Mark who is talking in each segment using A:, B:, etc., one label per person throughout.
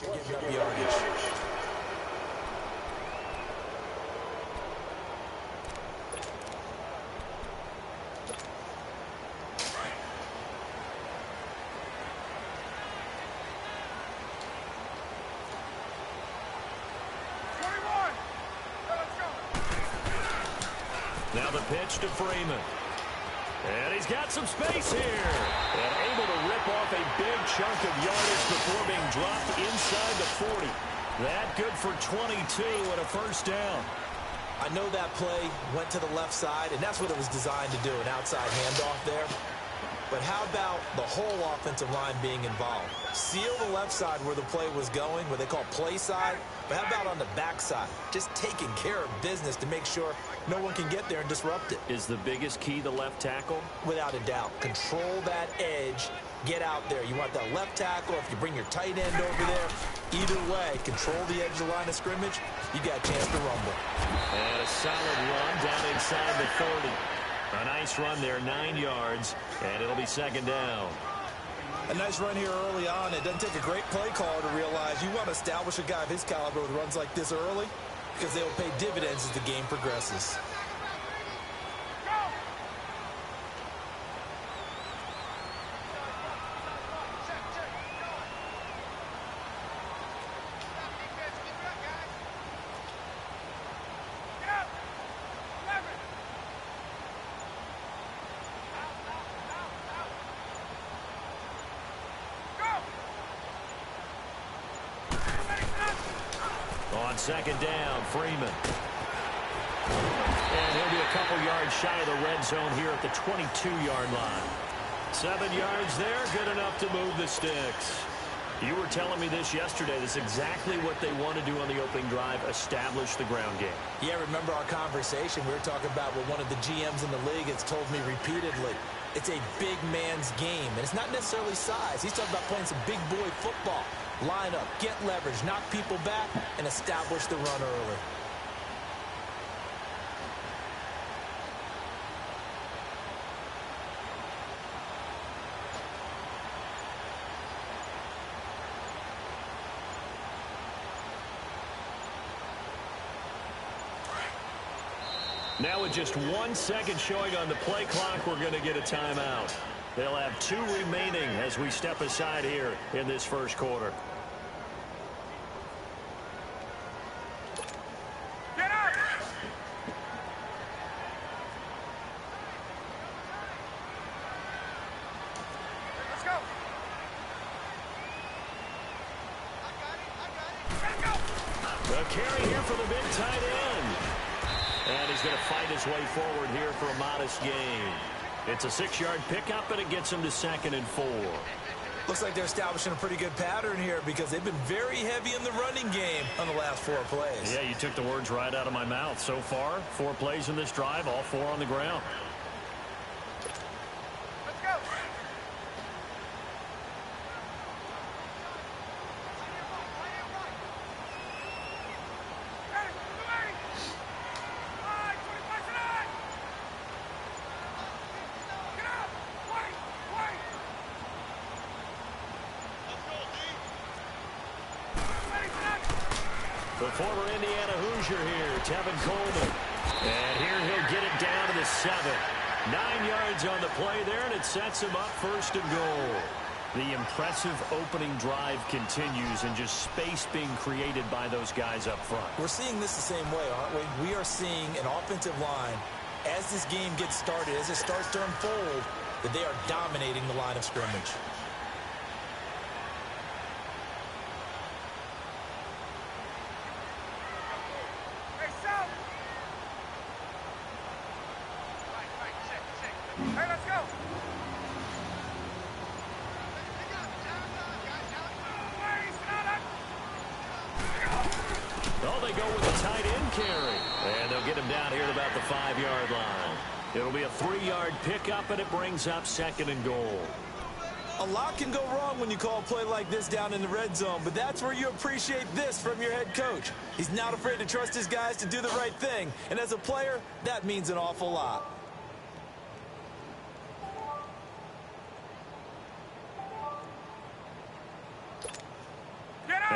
A: giving up yardage.
B: Now the pitch to Freeman. And he's got some space here. And able to rip off a big chunk of yardage before being dropped inside the 40. That good for 22 and a first down.
A: I know that play went to the left side, and that's what it was designed to do, an outside handoff there. But how about the whole offensive line being involved? Seal the left side where the play was going, what they call play side. But how about on the backside? Just taking care of business to make sure no one can get there and disrupt it.
B: Is the biggest key the left tackle?
A: Without a doubt. Control that edge. Get out there. You want that left tackle. If you bring your tight end over there, either way, control the edge of the line of scrimmage, you got a chance to rumble.
B: And a solid run down inside the 30. A nice run there, 9 yards, and it'll be second down.
A: A nice run here early on. It doesn't take a great play caller to realize you want to establish a guy of his caliber with runs like this early because they will pay dividends as the game progresses.
B: On second down, Freeman. And he'll be a couple yards shy of the red zone here at the 22-yard line. 7 yards there, good enough to move the sticks. You were telling me this yesterday. This is exactly what they want to do on the opening drive, establish the ground game.
A: Yeah, remember our conversation? We were talking about what one of the GMs in the league has told me repeatedly. It's a big man's game, and it's not necessarily size. He's talking about playing some big boy football. Line up, get leverage, knock people back, and establish the run early.
B: Now with just 1 second showing on the play clock, we're going to get a timeout. They'll have 2 remaining as we step aside here in this first quarter.
C: Get up! Let's go!
B: The carry here for the big tight end. And he's going to fight his way forward here for a modest gain. It's a 6-yard pickup, and it gets him to 2nd and 4.
A: Looks like they're establishing a pretty good pattern here because they've been very heavy in the running game on the last 4 plays.
B: Yeah, you took the words right out of my mouth. So far, 4 plays in this drive, all 4 on the ground.
C: Let's go!
B: The former Indiana Hoosier here, Tevin Coleman. And here he'll get it down to the 7. 9 yards on the play there, and it sets him up 1st and goal. The impressive opening drive continues, and just space being created by those guys up front.
A: We're seeing this the same way, aren't we? We are seeing an offensive line, as this game gets started, as it starts to unfold, that they are dominating the line of scrimmage.
C: Hey, let's go!
B: Oh, they go with a tight end carry. And they'll get him down here at about the 5-yard line. It'll be a 3-yard pickup, and it brings up 2nd and goal.
A: A lot can go wrong when you call a play like this down in the red zone, but that's where you appreciate this from your head coach. He's not afraid to trust his guys to do the right thing, and as a player, that means an awful lot.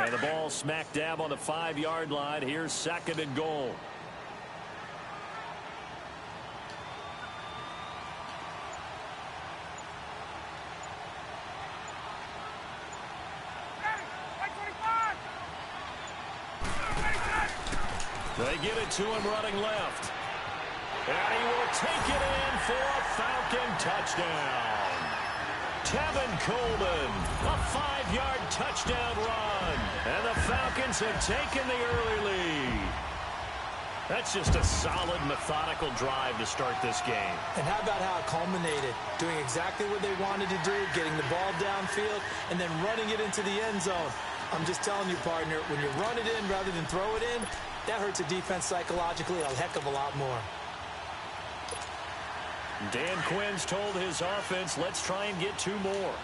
B: And the ball smack dab on the 5-yard line. Here's 2nd and goal. They give it to him running left. And he will take it in for a Falcon touchdown. Tevin Coleman, a 5-yard touchdown run. And the Falcons have taken the early lead. That's just a solid, methodical drive to start this game.
A: And how about how it culminated? Doing exactly what they wanted to do, getting the ball downfield, and then running it into the end zone. I'm just telling you, partner, when you run it in rather than throw it in, that hurts a defense psychologically a heck of a lot more.
B: Dan Quinn's told his offense, let's try and get 2 more.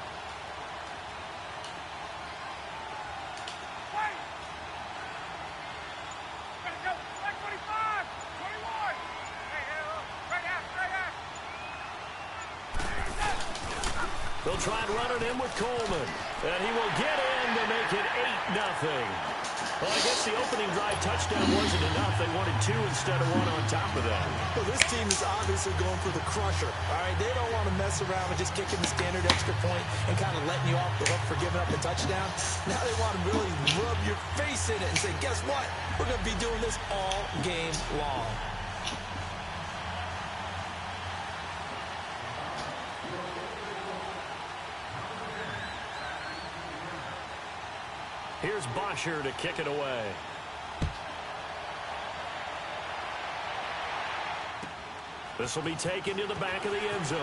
B: They'll try and run it in with Coleman. And he will get in to make it 8-0. Well, I guess the opening drive touchdown wasn't enough. They wanted 2 instead of 1 on top of that.
A: Well, this team is obviously going for the crusher. All right, they don't want to mess around with just kicking the standard extra point and kind of letting you off the hook for giving up a touchdown. Now they want to really rub your face in it and say, guess what? We're going to be doing this all game long.
B: Here's Bosher to kick it away. This will be taken to the back of the end zone.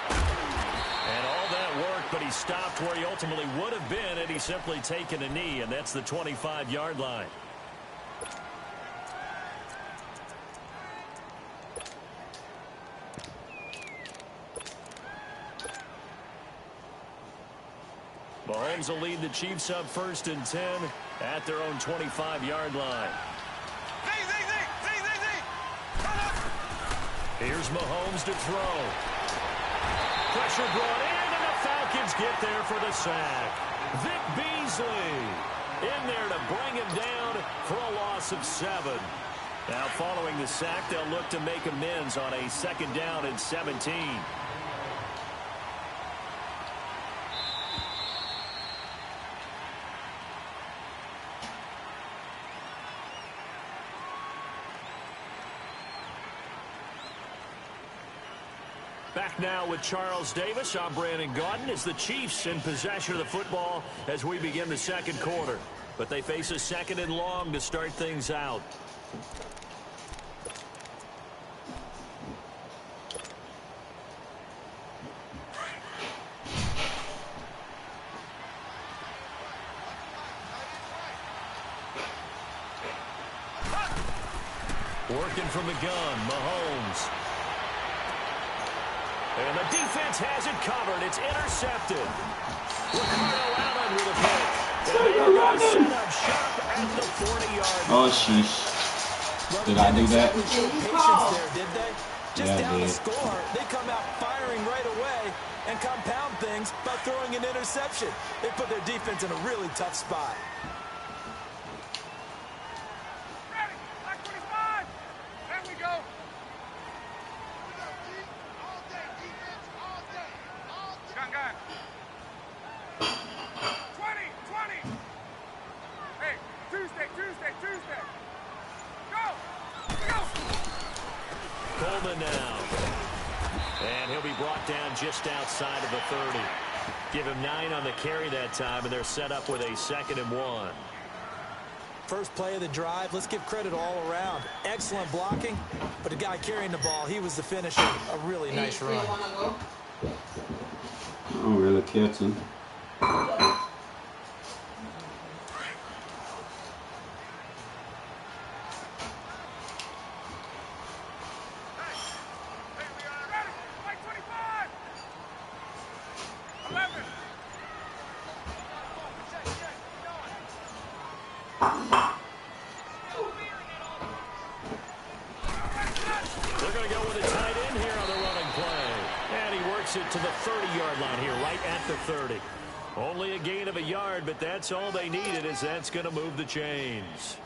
B: And all that work, but he stopped where he ultimately would have been had he simply taken a knee, and that's the 25-yard line. Mahomes will lead the Chiefs up 1st and 10 at their own 25-yard line. Here's Mahomes to throw. Pressure brought in, and the Falcons get there for the sack. Vic Beasley in there to bring him down for a loss of 7. Now, following the sack, they'll look to make amends on a 2nd down and 17. Back now with Charles Davis. I'm Brandon Gaudin. It's the Chiefs in possession of the football as we begin the 2nd quarter. But they face a 2nd and long to start things out. Working from the gun, Mahomes. And the defense has it covered. It's intercepted. Ricardo Allen with a pick. And they are going to set up shop at the 40-yard line.
D: Oh, sheesh. Did I do that?
A: Patience there, did they? Just
D: Yeah,
A: down the
D: I did.
A: score, they come out firing right away and compound things by throwing an interception. They put their defense in a really tough spot.
C: Ready, Black 25. There we go. Gun. 20. Hey, Tuesday. Go.
B: Coleman now. And he'll be brought down just outside of the 30. Give him 9 on the carry that time, and they're set up with a 2nd and 1.
A: First play of the drive, let's give credit all around. Excellent blocking, but the guy carrying the ball, he was the finisher. A really nice run.
D: I don't really catch him.
B: They're going to go with a tight end here on the running play. And he works it to the 30-yard line here, right at the 30. Only a gain of a yard, but that's all they needed, as that's going to move the chains.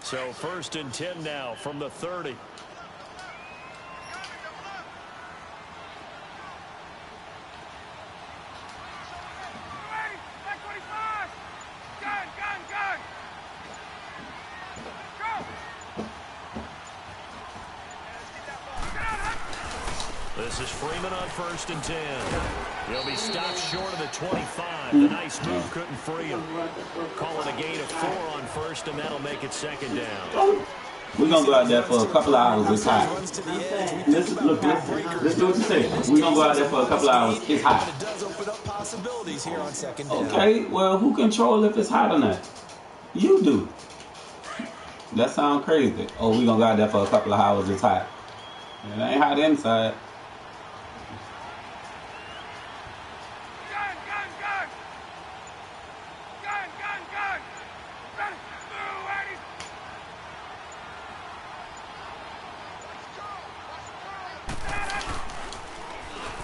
B: So 1st and 10 now from the 30. This is Freeman on 1st and 10. He'll be stopped short of the 25. The nice move couldn't free him. Call it a gain of 4 on 1st, and that'll make it 2nd down.
D: We're going to go out there for a couple of hours. It's hot. Listen to what you say. We're going to go out there for a couple of hours. It's hot.
A: It does open up possibilities here on 2nd down.
D: Okay, well, who controls if it's hot or not? You do. That sounds crazy. Oh, we're going to go out there for a couple of hours. It's hot. It ain't hot inside.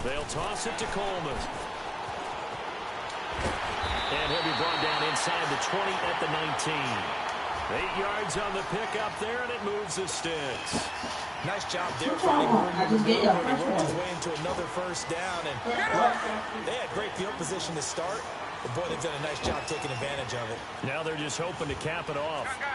B: They'll toss it to Coleman. And he'll be brought down inside the 20 at the 19. 8 yards on the pickup there, and it moves the sticks.
A: Nice job there finding room to maneuver. He worked his way into another 1st down. And look, they had great field position to start. But boy, they've done a nice job taking advantage of it.
B: Now they're just hoping to cap it off.
C: Gun.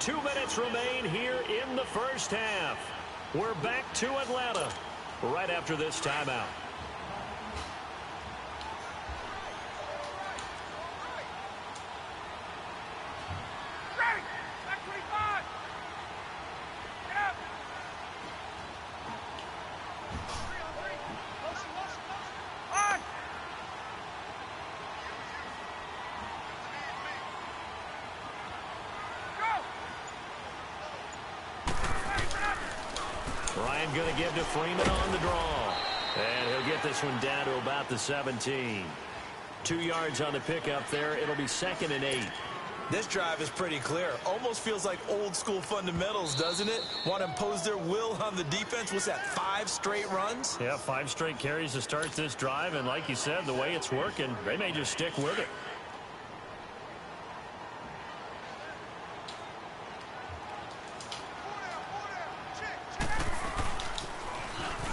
B: 2 minutes remain here in the 1st half. We're back to Atlanta right after this timeout.
C: Ready! Back 25! Get up! 3 on 3. Motion. On!
B: Ryan going to give to Freeman on the draw. And he'll get this one down to about the 17. 2 yards on the pickup there. It'll be 2nd and 8.
A: This drive is pretty clear. Almost feels like old school fundamentals, doesn't it? Want to impose their will on the defense. What's that, 5 straight runs?
B: Yeah, 5 straight carries to start this drive. And like you said, the way it's working, they may just stick with it.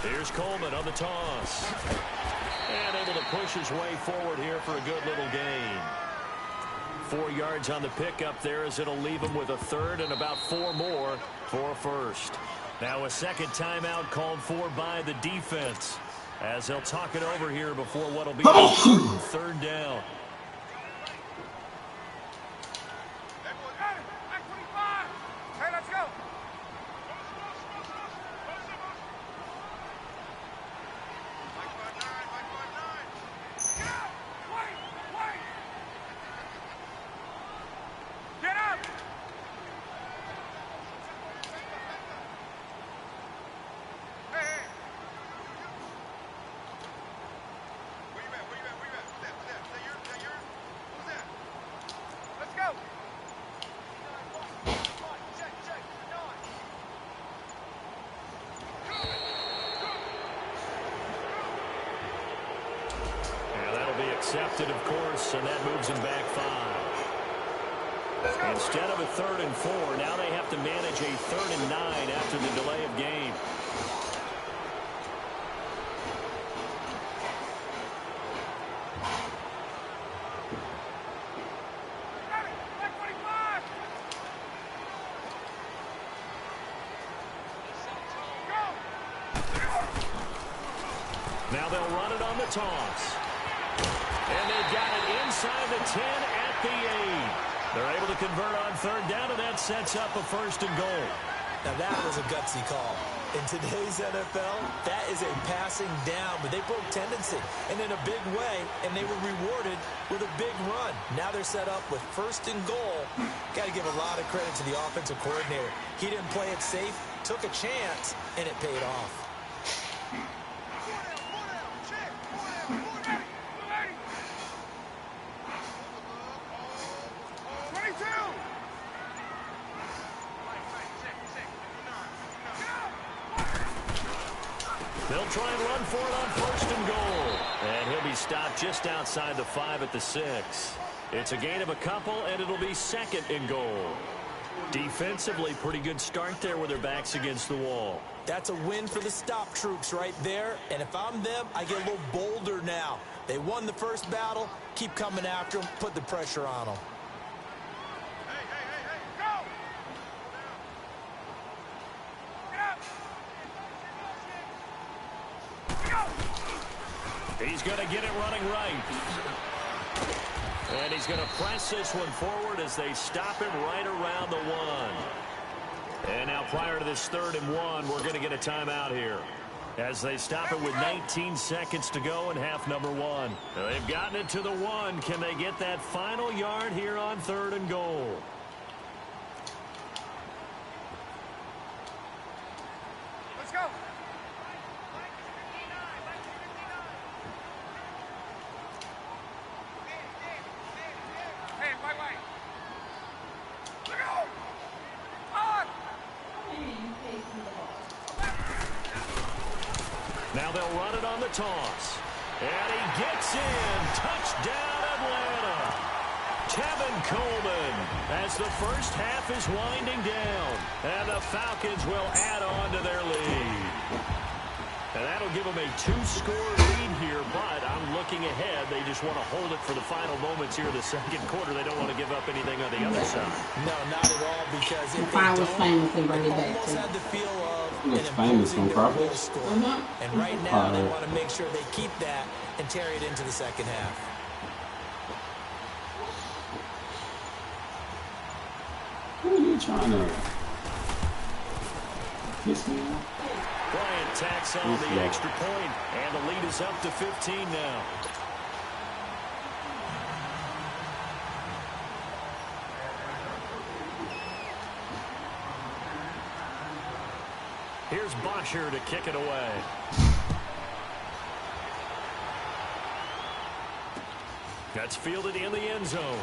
B: Here's Coleman on the toss. And able to push his way forward here for a good little gain. 4 yards on the pickup there, as it'll leave him with a 3rd and about 4 more for a 1st. Now a 2nd timeout called for by the defense, as they'll talk it over here before what'll be a 3rd down.
C: Back 25! Hey, let's go! Get up! Hey! Where you at? Who's that? Is that yours? Who's that? Let's go!
B: And that'll be accepted, of course, and that moves him back 5. Instead of a 3rd and 4, now they have to manage a 3rd and 9 after the delay of game.
C: Back 25!
B: Now they'll run it on the toss. And they've got it inside the 10 at the 8. They're able to convert on 3rd down, and that sets up a 1st and goal.
A: Now that was a gutsy call. In today's NFL, that is a passing down, but they broke tendency and in a big way, and they were rewarded with a big run. Now they're set up with 1st and goal. Got to give a lot of credit to the offensive coordinator. He didn't play it safe, took a chance, and it paid off.
B: They'll try and run for it on 1st and goal. And he'll be stopped just outside the 5 at the 6. It's a gain of a couple, and it'll be 2nd and goal. Defensively, pretty good start there with their backs against the wall.
A: That's a win for the stop troops right there. And if I'm them, I get a little bolder now. They won the first battle. Keep coming after them. Put the pressure on them.
B: He's going to get it running right. And he's going to press this one forward as they stop him right around the 1. And now prior to this 3rd and 1, we're going to get a timeout here. As they stop it with 19 seconds to go in half number 1. They've gotten it to the 1. Can they get that final yard here on 3rd and goal?
C: Let's go.
B: Now they'll run it on the toss. And he gets in. Touchdown, Atlanta. Tevin Coleman as the first half is winding down. And the Falcons will add on to their lead. And that'll give them a 2-score lead here, but I'm looking ahead. They just want to hold it for the final moments here in the 2nd quarter. They don't want to give up anything on the other side.
A: No, not at all, because if they
E: was
A: don't,
E: famous and bring it back
A: almost
E: to.
A: had the feel of
D: He was
A: an
D: famous
A: imposing
D: from
A: goal
D: Crawford.
A: score. And right now, they want to make sure they keep that and carry it into the 2nd half.
D: Who are you trying to kiss me off?
B: Bryant tacks on the extra point, and the lead is up to 15 now. Here's Bosher to kick it away. That's fielded in the end zone.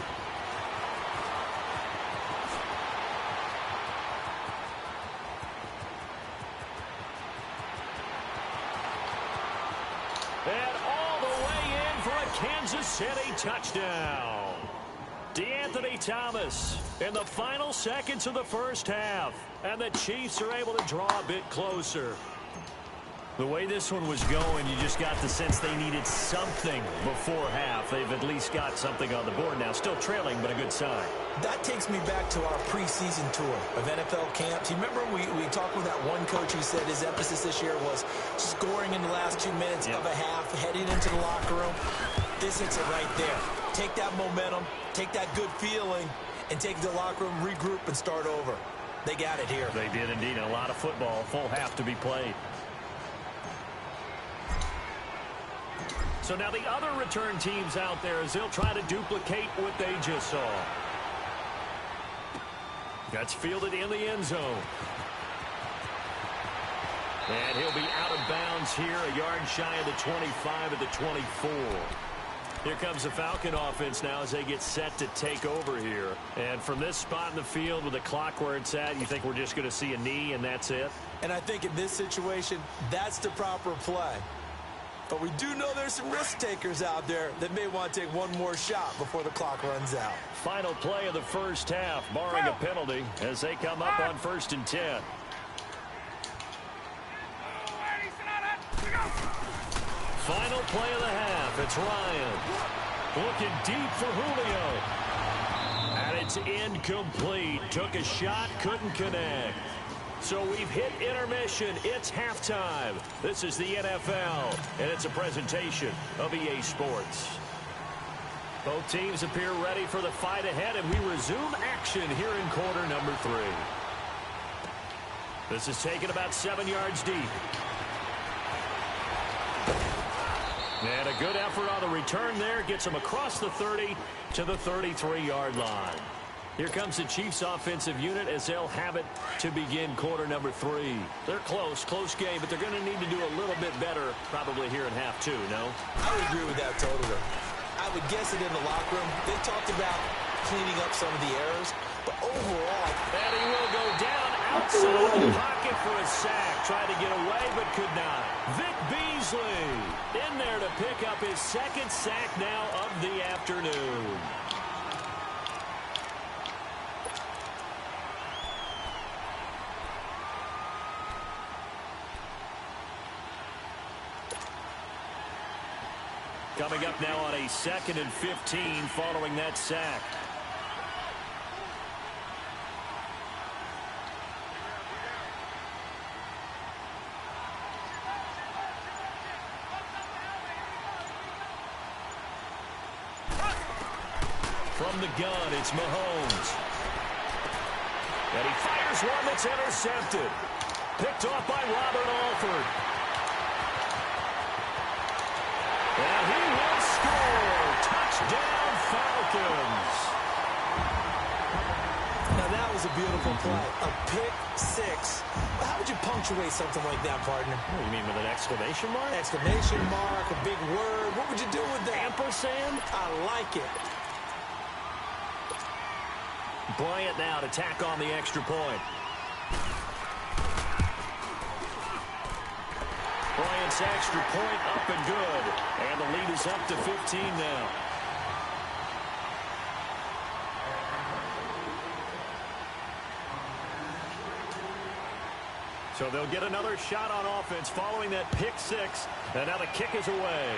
B: And all the way in for a Kansas City touchdown. DeAnthony Thomas in the final seconds of the first half. And the Chiefs are able to draw a bit closer. The way this one was going, you just got the sense they needed something before half. They've at least got something on the board now. Still trailing, but a good sign.
A: That takes me back to our preseason tour of NFL camps. You remember we talked with that one coach who said his emphasis this year was scoring in the last 2 minutes of a half, heading into the locker room. This hits it right there. Take that momentum, take that good feeling, and take it to the locker room, regroup, and start over. They got it here.
B: They did indeed. A lot of football, full half to be played. So now the other return teams out there as they'll try to duplicate what they just saw. That's fielded in the end zone. And he'll be out of bounds here, a yard shy of the 25 at the 24. Here comes the Falcon offense now as they get set to take over here. And from this spot in the field with the clock where it's at, you think we're just going to see a knee and that's it?
A: And I think in this situation, that's the proper play. But we do know there's some risk takers out there that may want to take one more shot before the clock runs out.
B: Final play of the first half, barring a penalty, as they come up on 1st and 10. Final play of the half. It's Ryan looking deep for Julio. And it's incomplete. Took a shot, couldn't connect. So we've hit intermission. It's halftime. This is the NFL, and it's a presentation of EA Sports. Both teams appear ready for the fight ahead, and we resume action here in quarter number 3. This is taken about 7 yards deep. And a good effort on the return there. Gets him across the 30 to the 33-yard line. Here comes the Chiefs offensive unit as they'll have it to begin quarter number 3. They're close game, but they're going to need to do a little bit better probably here in half 2, no?
A: I would agree with that totally. I would guess it in the locker room. They talked about cleaning up some of the errors, but overall...
B: And he will go down outside the pocket for a sack. Tried to get away, but could not. Vic Beasley in there to pick up his second sack now of the afternoon. Coming up now on a 2nd and 15 following that sack. From the gun, it's Mahomes. And he fires one that's intercepted. Picked off by Robert Alford. And he will score. Touchdown, Falcons.
A: Now, that was a beautiful play. A pick six. How would you punctuate something like that, partner?
B: What do you mean, with an exclamation mark?
A: Exclamation mark, a big word. What would you do with that?
B: Ampersand?
A: I like it.
B: Bryant now to tack on the extra point. Bryant's extra point up and good. And the lead is up to 15 now. So they'll get another shot on offense following that pick six. And now the kick is away.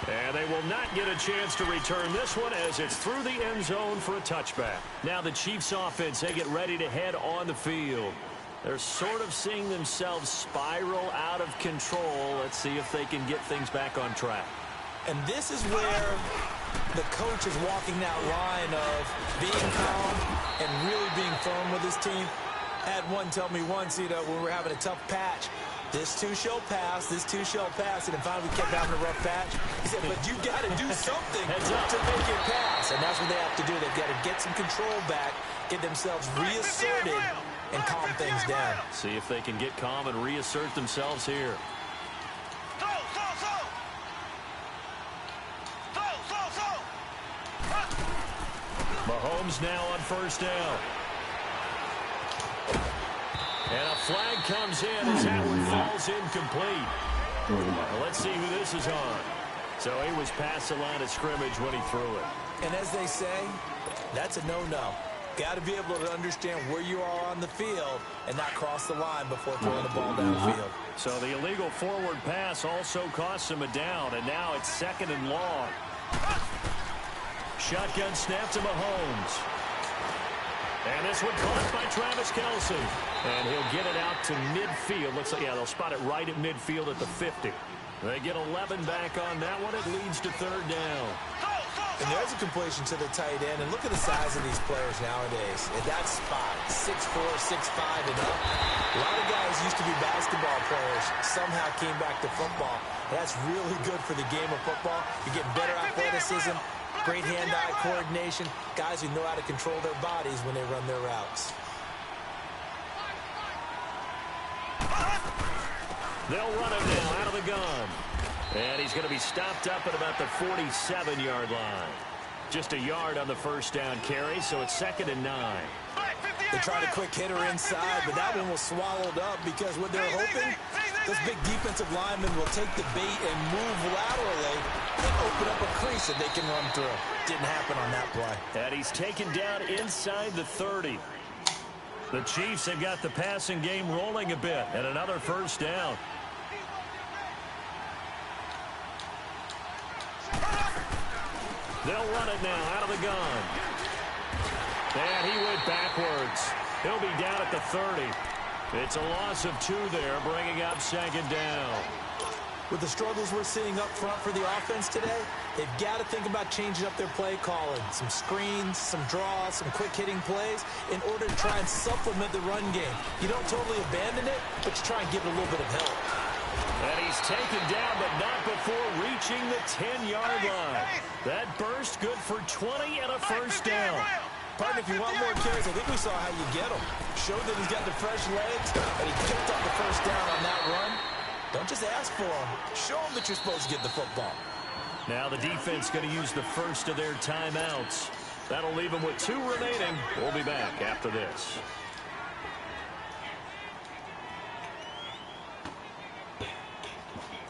B: And they will not get a chance to return this one as it's through the end zone for a touchback. Now the Chiefs offense, they get ready to head on the field. They're sort of seeing themselves spiral out of control. Let's see if they can get things back on track.
A: And this is where the coach is walking that line of being calm and really being firm with his team. I had one tell me once, when we were having a tough patch, this too shall pass, this too shall pass. And finally we kept having a rough patch. He said, but you got to do something to make it pass. And that's what they have to do. They've got to get some control back, get themselves reasserted, and calm things down.
B: See if they can get calm and reassert themselves here. Mahomes now on first down. And a flag comes in as that one falls incomplete. Well, let's see who this is on. So he was past the line of scrimmage when he threw it.
A: And as they say, that's a no-no. Got to be able to understand where you are on the field and not cross the line before throwing the ball downfield.
B: So the illegal forward pass also costs him a down, and now it's 2nd and long. Shotgun snap to Mahomes. And this one caught by Travis Kelce. And he'll get it out to midfield. Looks like, yeah, they'll spot it right at midfield at the 50. They get 11 back on that one. It leads to 3rd down.
A: And there's a completion to the tight end. And look at the size of these players nowadays. At that spot, 6'4", 6'5", and up. A lot of guys used to be basketball players. Somehow came back to football. And that's really good for the game of football. You're getting better athleticism, great hand-eye coordination, guys who know how to control their bodies when they run their routes.
B: They'll run him now out of the gun. And he's going to be stopped up at about the 47-yard line. Just a yard on the first down carry, so it's 2nd and 9.
A: They tried a quick hitter inside, but that one was swallowed up because what they're hoping, this big defensive lineman will take the bait and move laterally and open up a crease that they can run through. Didn't happen on that play.
B: And he's taken down inside the 30. The Chiefs have got the passing game rolling a bit, and another first down. They'll run it now out of the gun. And he went backwards. He'll be down at the 30. It's a loss of 2 there, bringing up 2nd down.
A: With the struggles we're seeing up front for the offense today, they've got to think about changing up their play calling. Some screens, some draws, some quick-hitting plays in order to try and supplement the run game. You don't totally abandon it, but you try and give it a little bit of help.
B: And he's taken down, but not before reaching the 10-yard line. That burst good for 20 and a first down.
A: Partner, if you want more carries, I think we saw how you get them. Showed that he's got the fresh legs, and he picked up the first down on that run. Don't just ask for them. Show them that you're supposed to get the football.
B: Now the defense going to use the first of their timeouts. That'll leave them with 2 remaining. We'll be back after this.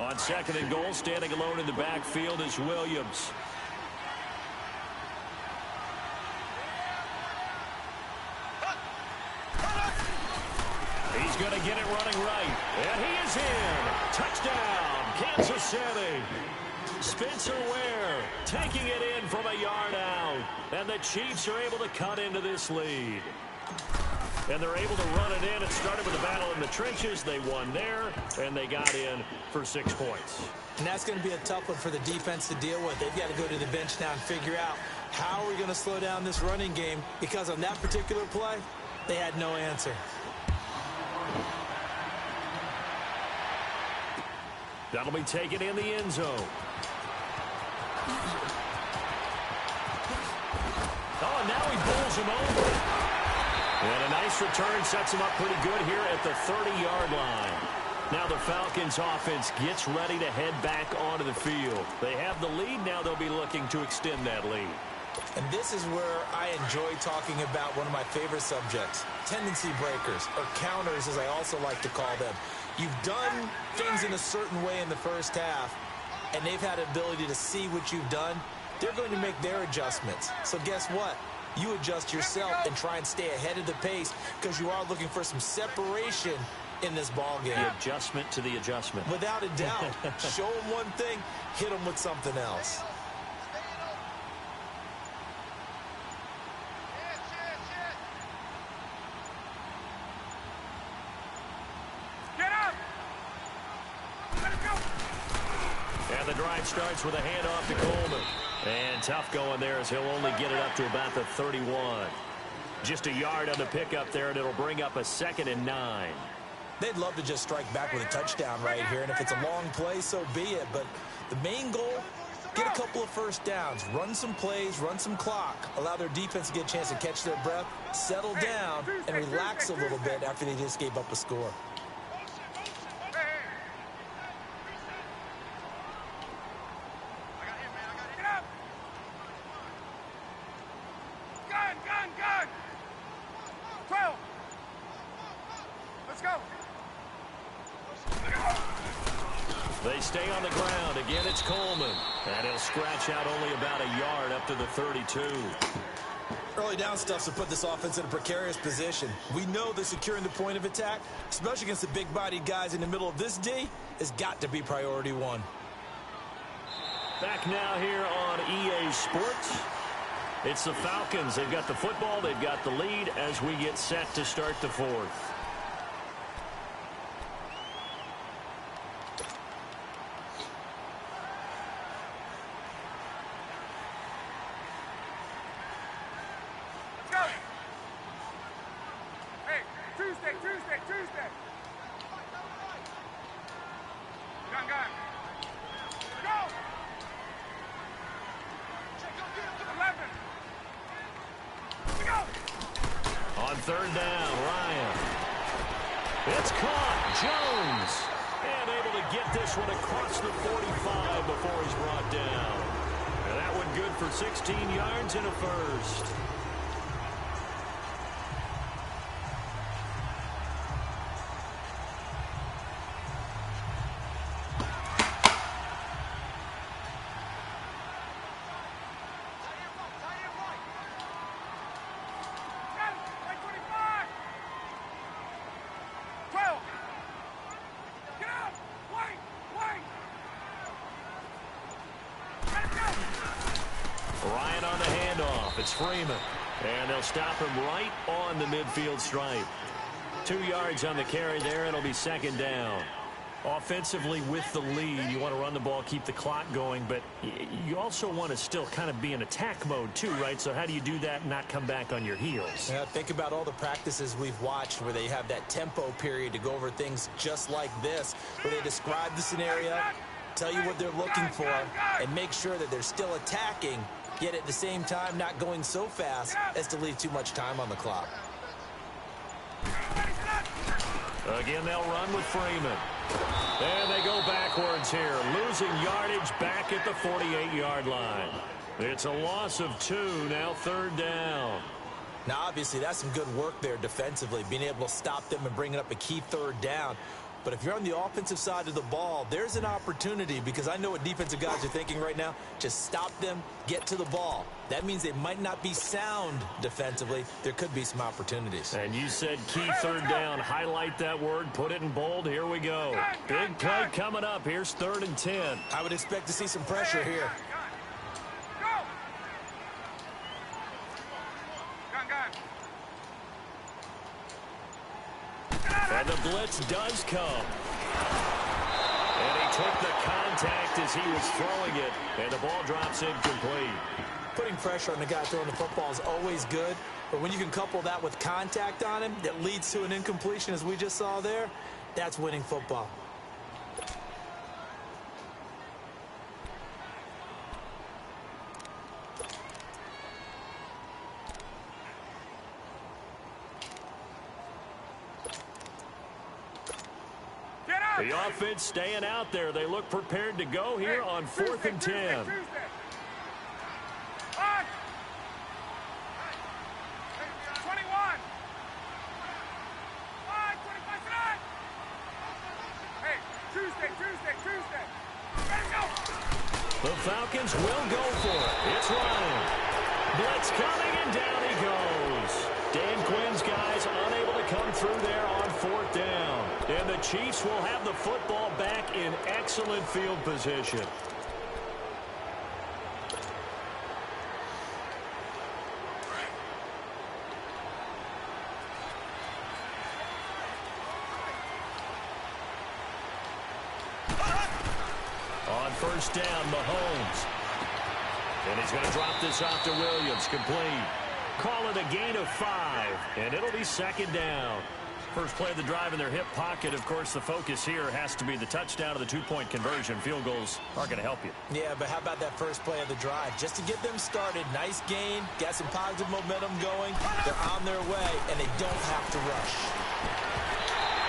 B: On 2nd and goal, standing alone in the backfield is Williams. He's going to get it running right. And he is in. Touchdown, Kansas City. Spencer Ware taking it in from a yard out. And the Chiefs are able to cut into this lead. And they're able to run it in. It started with a battle in the trenches. They won there, and they got in for 6 points.
A: And that's going to be a tough one for the defense to deal with. They've got to go to the bench now and figure out how are we going to slow down this running game, because on that particular play, they had no answer.
B: That'll be taken in the end zone. Oh, and now he bowls him over. And a nice return sets him up pretty good here at the 30-yard line. Now the Falcons offense gets ready to head back onto the field. They have the lead. Now they'll be looking to extend that lead.
A: And this is where I enjoy talking about one of my favorite subjects, tendency breakers, or counters as I also like to call them. You've done things in a certain way in the first half, and they've had the ability to see what you've done. They're going to make their adjustments. So guess what? You adjust yourself and try and stay ahead of the pace, because you are looking for some separation in this ball game.
B: The adjustment to the adjustment.
A: Without a doubt. Show them one thing, hit them with something else.
B: And the drive starts with a handoff to Coleman. And tough going there as he'll only get it up to about the 31. Just a yard on the pickup there, and it'll bring up a 2nd and 9.
A: They'd love to just strike back with a touchdown right here, and if it's a long play, so be it. But the main goal, get a couple of first downs, run some plays, run some clock, allow their defense to get a chance to catch their breath, settle down, and relax a little bit after they just gave up a score.
B: They stay on the ground. Again, it's Coleman. And he'll scratch out only about a yard up to the 32.
A: Early down stuff to put this offense in a precarious position. We know that securing the point of attack, especially against the big-bodied guys in the middle of this D, has got to be priority one.
B: Back now here on EA Sports. It's the Falcons. They've got the football. They've got the lead as we get set to start the 4th.
C: Tuesday. Gun. Go! 11. Go!
B: On 3rd down, Ryan. It's caught. Jones. And able to get this one across the 45 before he's brought down. And that one good for 16 yards and a first. Ryan on the handoff. It's Freeman. And they'll stop him right on the midfield stripe. 2 yards on the carry there. It'll be 2nd down. Offensively with the lead, you want to run the ball, keep the clock going, but you also want to still kind of be in attack mode too, right? So how do you do that and not come back on your heels?
A: Yeah, think about all the practices we've watched where they have that tempo period to go over things just like this, where they describe the scenario, tell you what they're looking for, and make sure that they're still attacking, yet at the same time not going so fast as to leave too much time on the clock.
B: Again, they'll run with Freeman. And they go backwards here, losing yardage back at the 48-yard line. It's a loss of 2, now 3rd down.
A: Now, obviously, that's some good work there defensively, being able to stop them and bringing up a key 3rd down. But if you're on the offensive side of the ball, there's an opportunity, because I know what defensive guys are thinking right now. Just stop them, get to the ball. That means they might not be sound defensively. There could be some opportunities.
B: And you said key 3rd down. Highlight that word, put it in bold. Here we go. Big play coming up. Here's 3rd and 10.
A: I would expect to see some pressure here.
B: And the blitz does come. And he took the contact as he was throwing it, and the ball drops incomplete.
A: Putting pressure on the guy throwing the football is always good, but when you can couple that with contact on him that leads to an incompletion, as we just saw there, that's winning football.
B: The offense staying out there. They look prepared to go here on 4th and 10.
C: Tuesday. On. 21. 25 tonight. Hey, Tuesday. Let go.
B: The Falcons will go for it. It's Ryan. Blitz coming, and down he goes. Dan Quinn's guys unable to come through there on 4th down. And the Chiefs will have the football back in excellent field position. On 1st down, Mahomes. And he's going to drop this off to Williams. Complete. Call it a gain of 5, and it'll be 2nd down. First play of the drive in their hip pocket. Of course, the focus here has to be the touchdown of the 2-point conversion. Field goals aren't going to help you.
A: Yeah, but how about that first play of the drive? Just to get them started, nice gain, got some positive momentum going. They're on their way, and they don't have to rush.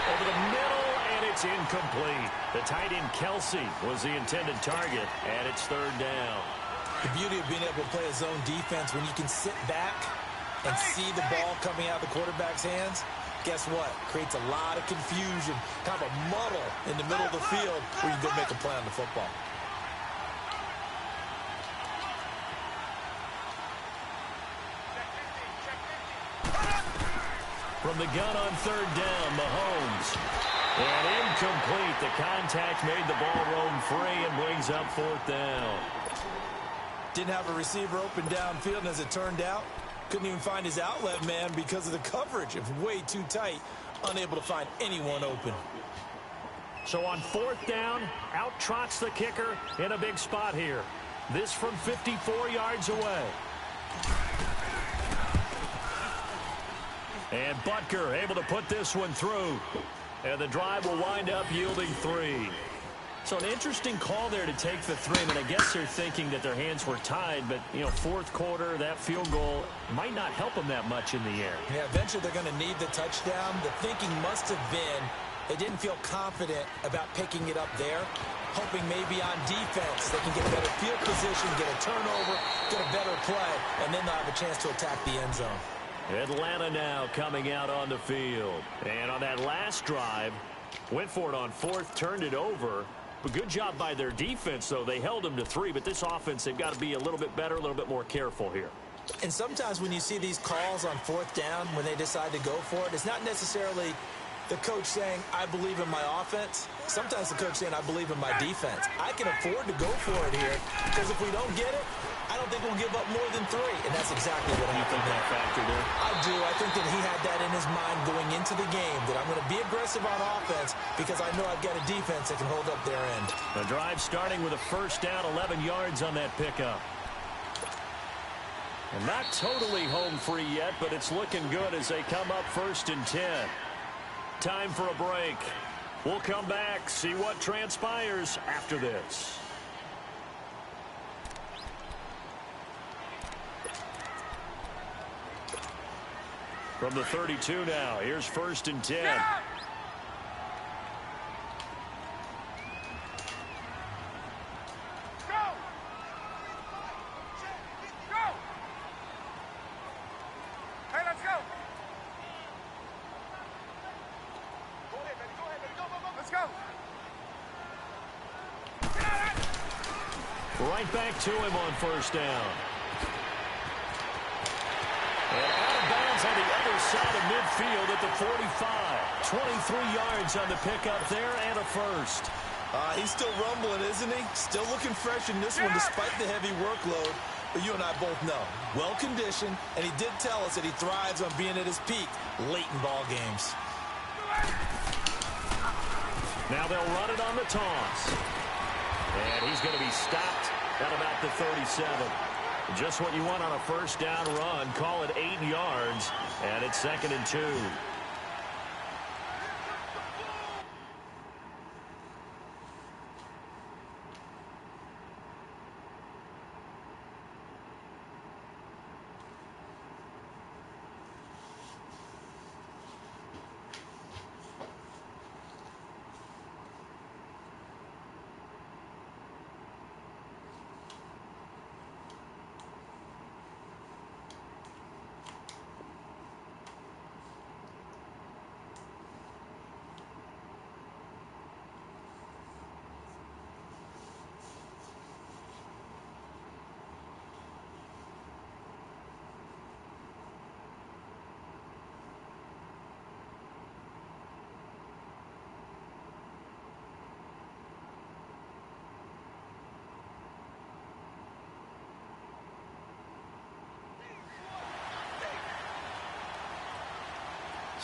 B: Over the middle, and it's incomplete. The tight end, Kelsey, was the intended target, and it's 3rd down.
A: The beauty of being able to play a zone defense, when you can sit back and see the ball coming out of the quarterback's hands, guess what? Creates a lot of confusion, kind of a muddle in the middle of the field where you can go make a play on the football.
B: From the gun on 3rd down, Mahomes. And incomplete. The contact made the ball roam free and brings up 4th down.
A: Didn't have a receiver open downfield, and as it turned out, couldn't even find his outlet man because of the coverage. It was way too tight, unable to find anyone open.
B: So on 4th down, out trots the kicker in a big spot here. This from 54 yards away. And Butker able to put this one through. And the drive will wind up yielding 3. So an interesting call there to take the 3. I mean, I guess they're thinking that their hands were tied, but, you know, 4th quarter, that field goal might not help them that much in the air.
A: Yeah, eventually they're going to need the touchdown. The thinking must have been they didn't feel confident about picking it up there, hoping maybe on defense they can get better field position, get a turnover, get a better play, and then they'll have a chance to attack the end zone.
B: Atlanta now coming out on the field. And on that last drive, went for it on 4th, turned it over. But good job by their defense, though. They held them to 3, but this offense, they've got to be a little bit better, a little bit more careful here.
A: And sometimes when you see these calls on 4th down, when they decide to go for it, it's not necessarily the coach saying, I believe in my offense. Sometimes the coach saying, I believe in my defense. I can afford to go for it here because if we don't get it, I don't think we'll give up more than 3, and that's exactly what happened there.
B: Factor there?
A: I do. I think that he had that in his mind going into the game, that I'm going to be aggressive on offense because I know I've got a defense that can hold up their end.
B: The drive starting with a first down, 11 yards on that pickup. And not totally home free yet, but it's looking good as they come up 1st and 10. Time for a break. We'll come back, see what transpires after this. From the 32 now, here's 1st and 10.
C: Yeah.
B: Right back to him on 1st down. And out of bounds on the other side of midfield at the 45. 23 yards on the pickup there and a first.
A: He's still rumbling, isn't he? Still looking fresh in this one despite the heavy workload. But you and I both know, well-conditioned, and he did tell us that he thrives on being at his peak late in ball games.
B: Now they'll run it on the toss. And he's going to be stopped at about the 37. Just what you want on a first down run. Call it 8 yards, and it's 2nd and 2.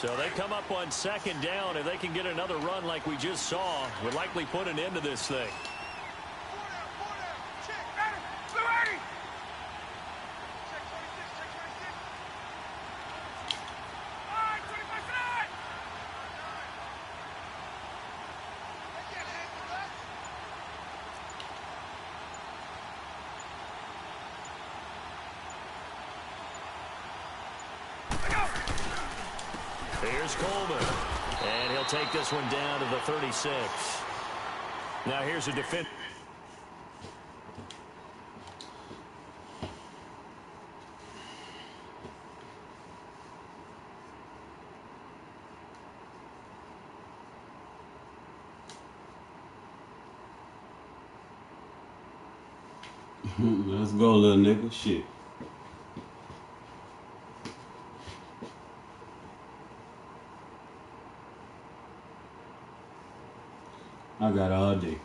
B: So they come up on 2nd down. If they can get another run like we just saw, would likely put an end to this thing. Here's Coleman. And he'll take this one down to the 36. Now here's a defense.
D: Let's go, little nigga. Shit. I got all day.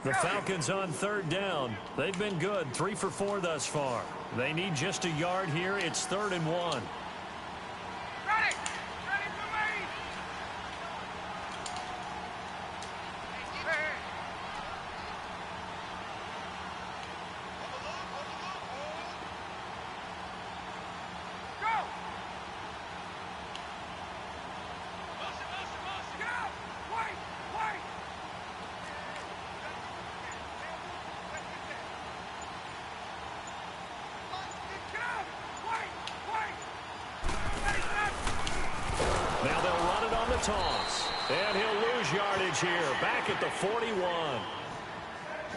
B: The Falcons on 3rd down. They've been good, 3 for 4 thus far. They need just a yard here. It's 3rd and 1.
C: Ready! Ready for me! Go! Get out! Wait! Wait! Get out! Wait! Wait!
B: toss. And he'll lose yardage here, back at the 41.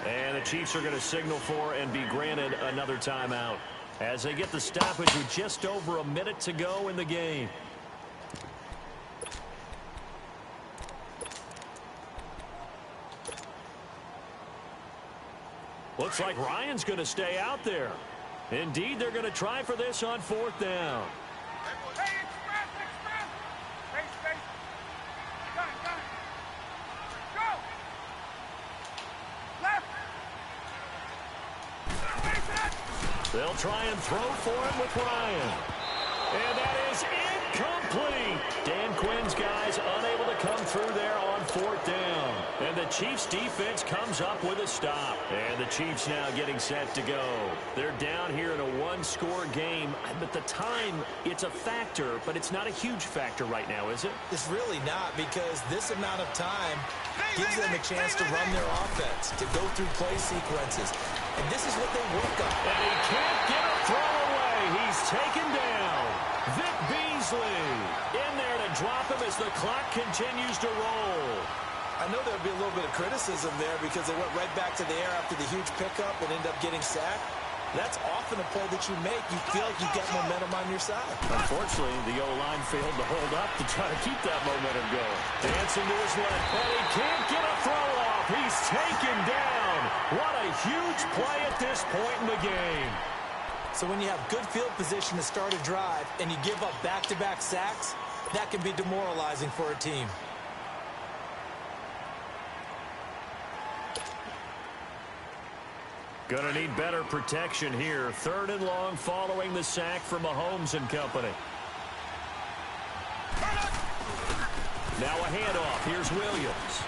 B: And the Chiefs are going to signal for and be granted another timeout as they get the stoppage with just over a minute to go in the game. Looks like Ryan's going to stay out there. Indeed, they're going to try for this on 4th down.
C: Hey, express! Space. Got it. Go! Left!
B: They'll try and throw for it with Ryan. And that is incomplete. Dan Quinn's guys unable to come through there on 4th down. And the Chiefs defense comes up with a stop. And the Chiefs now getting set to go. They're down here in a one-score game. But the time, it's a factor, but it's not a huge factor right now, is it?
A: It's really not, because this amount of time gives them a chance to run their offense, to go through play sequences. And this is what they work on.
B: And he can't get a throw away. He's taken down. Vic Beasley in there to drop him as the clock continues to roll.
A: I know there'll be a little bit of criticism there because they went right back to the air after the huge pickup and ended up getting sacked. That's often a play that you make. You feel like you get momentum on your side.
B: Unfortunately, the O-line failed to hold up to try to keep that momentum going. Dancing to his left, and he can't get a throw off. He's taken down. What a huge play at this point in the game.
A: So when you have good field position to start a drive and you give up back-to-back sacks, that can be demoralizing for a team.
B: Gonna need better protection here. 3rd and long following the sack from Mahomes and company. Now a handoff. Here's Williams.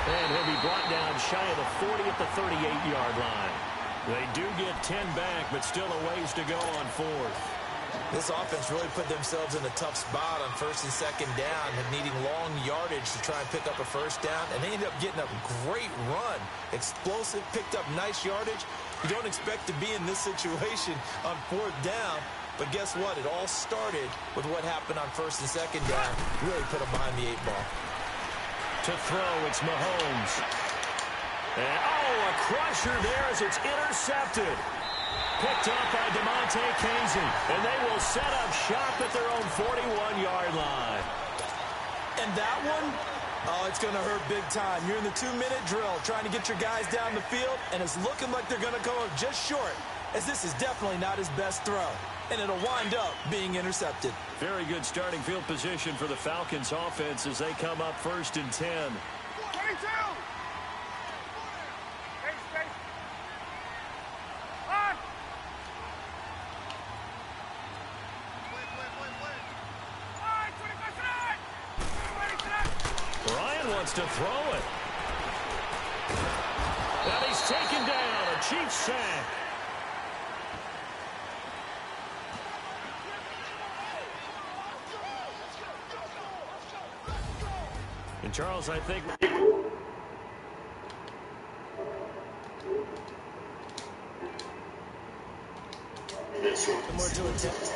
B: And he'll be brought down shy of the 40 at the 38-yard line. They do get 10 back, but still a ways to go on 4th.
A: This offense really put themselves in a tough spot on 1st and 2nd down, needing long yardage to try and pick up a 1st down, and they ended up getting a great run. Explosive, picked up nice yardage. You don't expect to be in this situation on 4th down, but guess what? It all started with what happened on 1st and 2nd down. Really put them behind the 8 ball.
B: To throw, it's Mahomes. And, a crusher there as it's intercepted. Picked up by DeMonte Casey. And they will set up shop at their own 41-yard line.
A: And that one, it's going to hurt big time. You're in the 2-minute drill trying to get your guys down the field, and it's looking like they're going to come up just short, as this is definitely not his best throw. And it'll wind up being intercepted.
B: Very good starting field position for the Falcons offense as they come up 1st and 10.
C: 22! Space. On!
B: Ryan wants to throw it. And he's taken down. A Chiefs sack. And Charles, I think...
A: More to attempt.